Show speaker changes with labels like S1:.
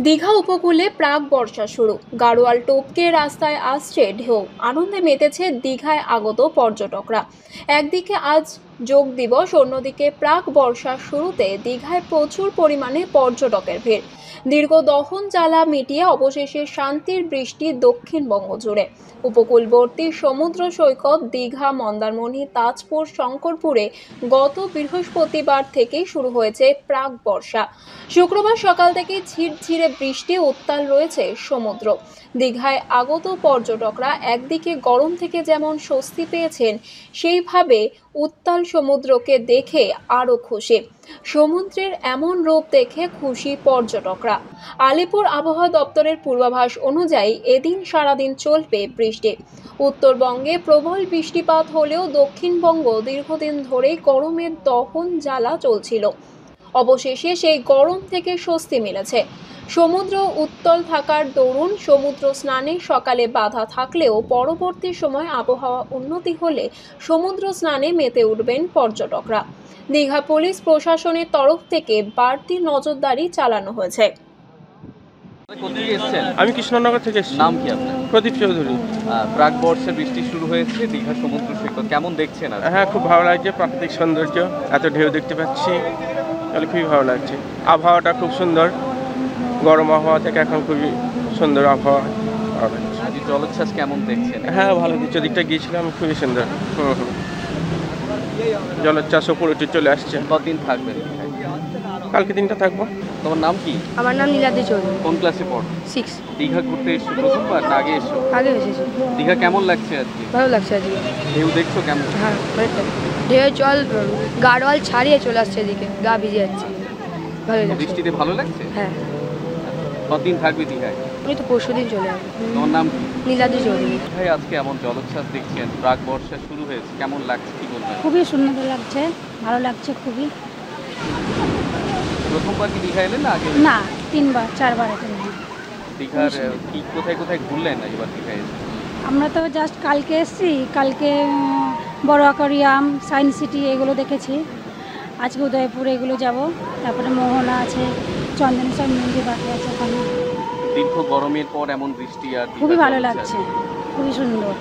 S1: দীঘা উপকূলে প্রাক বর্ষা শুরু, গাড়োয়াল টপকে রাস্তায় আসছে ঢেউ, আনন্দে মেতেছে দীঘায় আগত পর্যটকরা। একদিকে আজ যোগ দিবস, অন্যদিকে প্রাক বর্ষার শুরুতে দীঘায় প্রচুর পরিমাণে পর্যটকের ভিড়। দীর্ঘ দহন জ্বালা মিটিয়ে অবশেষে শান্তির বৃষ্টি দক্ষিণবঙ্গ জুড়ে। উপকূলবর্তী সমুদ্র সৈকত দীঘা, মন্দারমণি, তাজপুর, শঙ্করপুরে গত বৃহস্পতিবার থেকেই শুরু হয়েছে প্রাক বর্ষা। শুক্রবার সকাল থেকে ঝিরঝিরে বৃষ্টি, উত্তাল রয়েছে সমুদ্র। দীঘায় আগত পর্যটকরা একদিকে গরম থেকে যেমন স্বস্তি পেয়েছেন, সেইভাবে উত্তাল সমুদ্রকে দেখে আরও খুশি। সমুদ্রের এমন রূপ দেখে খুশি পর্যটকরা। আলিপুর আবহাওয়া দপ্তরের পূর্বাভাস অনুযায়ী এদিন সারাদিন চলবে বৃষ্টি। উত্তরবঙ্গে প্রবল বৃষ্টিপাত হলেও দক্ষিণবঙ্গ দীর্ঘদিন ধরেই গরমের দহন জ্বালা চলছিল। অবশেষে সেই গরম থেকে স্বস্তি মিলেছে। সমুদ্র উত্তাল থাকার দরুন সমুদ্র স্নানে সকালে বাধা থাকলেও পরবর্তী সময় আবহাওয়া উন্নতি হলে সমুদ্র স্নানে মেতে উঠবেন পর্যটকরা। দীঘা পুলিশ প্রশাসনের তরফ থেকে বাড়তি নজরদারি চালানো হয়েছে।
S2: আমি কৃষ্ণনগর থেকে এসেছি।
S3: নাম কি আপনার?
S2: প্রদীপ চৌধুরী।
S3: প্রাক বর্ষার বৃষ্টি শুরু হয়েছে দীঘা সমুদ্র সৈকত, কেমন দেখছেন?
S2: হ্যাঁ, খুব ভালো লাগছে। প্রাকৃতিক সৌন্দর্য, এত ঢেউ দেখতে পাচ্ছি, তাহলে খুবই ভালো লাগছে। আবহাওয়াটা খুব সুন্দর, গরম আবহাওয়া থেকে এখন খুবই সুন্দর আবহাওয়া ভালো লাগছে।
S3: আজ জলোচ্ছ্বাস কেমন দেখছেন?
S2: হ্যাঁ, ভালো দিচ্ছে। দিকটা গিয়েছিলাম, খুবই সুন্দর। জলোচ্ছ্বাস উপরে উঠে চলে আসছে।
S3: কতদিন থাকবেন?
S2: কালকে দিনটা থাকবো।
S3: তোমার নাম কি?
S4: আমার নাম নীলাদ্রি চৌধুরী।
S3: কোন ক্লাসে পড়ো?
S4: 6।
S3: দীঘা ঘুরতে এসছো প্রথমবার না আগে এসছো?
S4: আগে এসেছি।
S3: দীঘা কেমন লাগছে আজকে?
S4: ভালো লাগছে আজকে।
S3: ঢেউ দেখছো কেমন?
S4: হ্যাঁ, অনেকটাই। ঢেউ জল গাড়োয়াল ছাড়িয়ে চলে আসছে এদিকে, গা ভিজে যাচ্ছে। ভালো লাগছে।
S3: বৃষ্টিতে ভালো লাগছে?
S4: হ্যাঁ।
S3: কতদিন থাকবে দীঘায়?
S4: আমি তো পরশুদিন চলে আসবো।
S3: তোমার নাম কি?
S4: নীলাদ্রি চৌধুরী।
S3: ভাই, আজকে এমন জলোচ্ছ্বাস দেখছেন, প্রাক বর্ষা শুরু হয়েছে, কেমন লাগছে কি বলবেন?
S5: খুবই সুন্দর লাগছে, ভালো লাগছে খুবই।
S3: প্রথমবার কি দীঘা এলেন না আগে?
S5: না, 3বার 4বার এখানে।
S3: দীঘার কি কোথায় কোথায় ঘুরলেন এবার দীঘায় এসে?
S5: আমরা তো জাস্ট কালকে এসেছি, কালকে বড় অ্যাকোয়ারিয়াম, সায়েন্স সিটি এগুলো দেখেছি। আজকে উদয়পুর এগুলো যাব, তারপরে মোহনা আছে, চন্দনেশ্বর মন্দির বাকি আছে ওখানে।
S3: দীর্ঘ গরমের পর এমন বৃষ্টি আর
S5: খুবই ভালো লাগছে, খুবই সুন্দর।